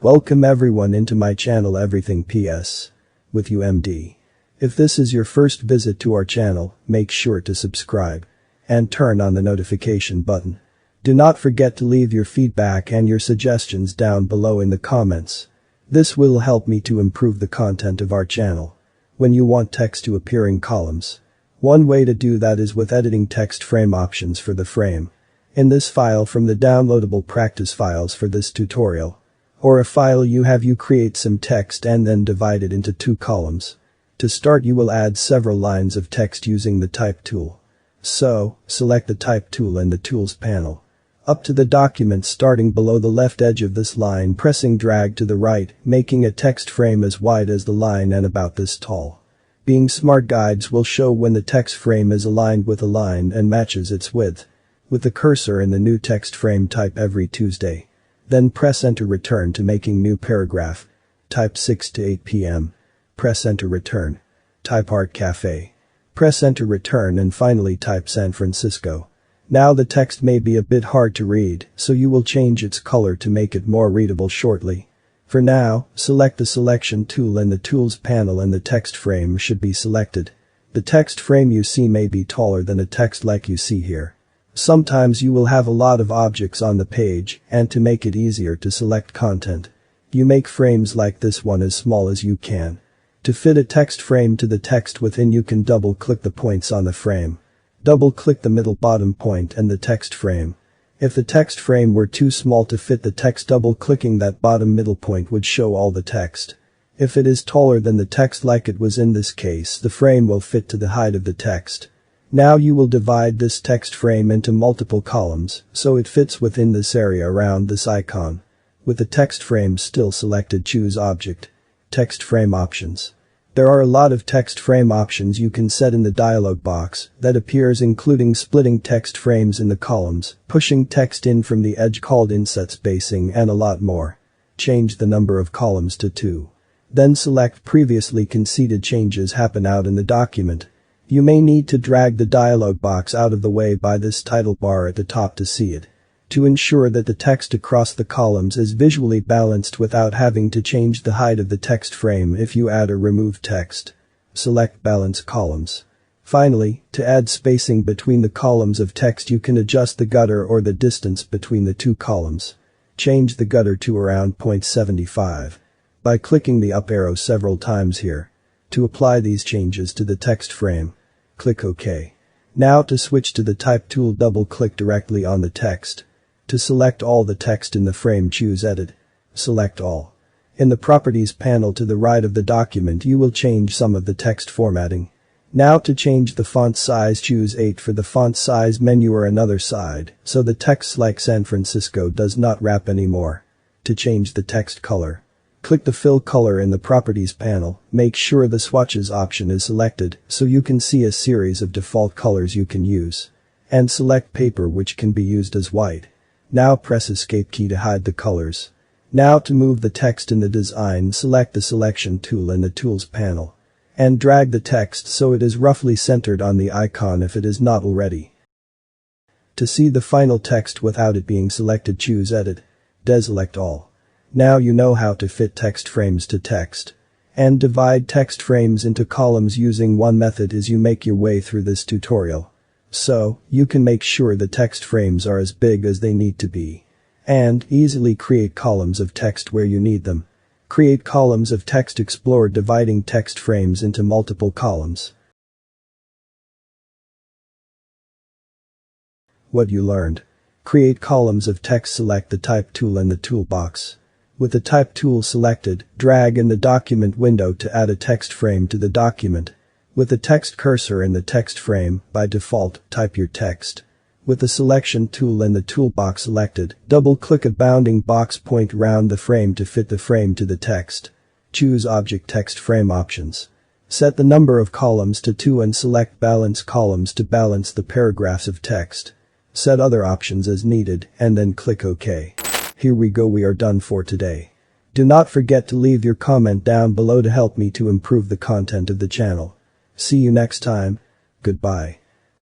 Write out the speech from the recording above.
Welcome everyone into my channel Everything PS. With you MD. If this is your first visit to our channel, make sure to subscribe. And turn on the notification button. Do not forget to leave your feedback and your suggestions down below in the comments. This will help me to improve the content of our channel. When you want text to appear in columns. One way to do that is with editing text frame options for the frame. In this file from the downloadable practice files for this tutorial. Or a file you create some text and then divide it into 2 columns. To start you will add several lines of text using the type tool. So, select the type tool in the tools panel. Up to the document starting below the left edge of this line pressing drag to the right, making a text frame as wide as the line and about this tall. Being Smart guides will show when the text frame is aligned with a line and matches its width. With the cursor in the new text frame type every Tuesday. Then press enter return to making new paragraph. Type 6 to 8 p.m. Press enter return. Type Art Cafe. Press enter return and finally type San Francisco. Now the text may be a bit hard to read, so you will change its color to make it more readable shortly. For now, select the selection tool in the tools panel and the text frame should be selected. The text frame you see may be taller than a text like you see here. Sometimes you will have a lot of objects on the page, and to make it easier to select content, you make frames like this one as small as you can. To fit a text frame to the text within you can double-click the points on the frame. Double-click the middle bottom point and the text frame. If the text frame were too small to fit the text, double-clicking that bottom middle point would show all the text. If it is taller than the text like it was in this case, the frame will fit to the height of the text. Now you will divide this text frame into multiple columns, so it fits within this area around this icon. With the text frame still selected, choose Object. Text frame options. There are a lot of text frame options you can set in the dialog box that appears, including splitting text frames in the columns, pushing text in from the edge called inset spacing, and a lot more. Change the number of columns to 2. Then select previously conceded changes happen out in the document. You may need to drag the dialog box out of the way by this title bar at the top to see it. To ensure that the text across the columns is visually balanced without having to change the height of the text frame if you add or remove text. Select Balance Columns. Finally, to add spacing between the columns of text you can adjust the gutter or the distance between the 2 columns. Change the gutter to around 0.75. By clicking the up arrow several times here. To apply these changes to the text frame. Click OK. Now to switch to the type tool, double-click directly on the text. To select all the text in the frame, choose Edit. Select All. In the Properties panel to the right of the document you will change some of the text formatting. Now to change the font size, choose 8 for the font size menu or another side, so the text like San Francisco does not wrap anymore. To change the text color. Click the Fill Color in the Properties panel, make sure the Swatches option is selected so you can see a series of default colors you can use. And select Paper, which can be used as white. Now press Escape key to hide the colors. Now to move the text in the design, select the Selection tool in the Tools panel. And drag the text so it is roughly centered on the icon if it is not already. To see the final text without it being selected, choose Edit. Deselect All. Now you know how to fit text frames to text. And divide text frames into columns using one method as you make your way through this tutorial. So, you can make sure the text frames are as big as they need to be. And easily create columns of text where you need them. Create columns of text. Explore dividing text frames into multiple columns. What you learned. Create columns of text. Select the Type tool in the toolbox. With the Type tool selected, drag in the document window to add a text frame to the document. With the text cursor in the text frame, by default, type your text. With the Selection tool in the toolbox selected, double-click a bounding box point around the frame to fit the frame to the text. Choose Object Text Frame Options. Set the number of columns to 2 and select Balance Columns to balance the paragraphs of text. Set other options as needed, and then click OK. Here we go, we are done for today. Do not forget to leave your comment down below to help me to improve the content of the channel. See you next time. Goodbye.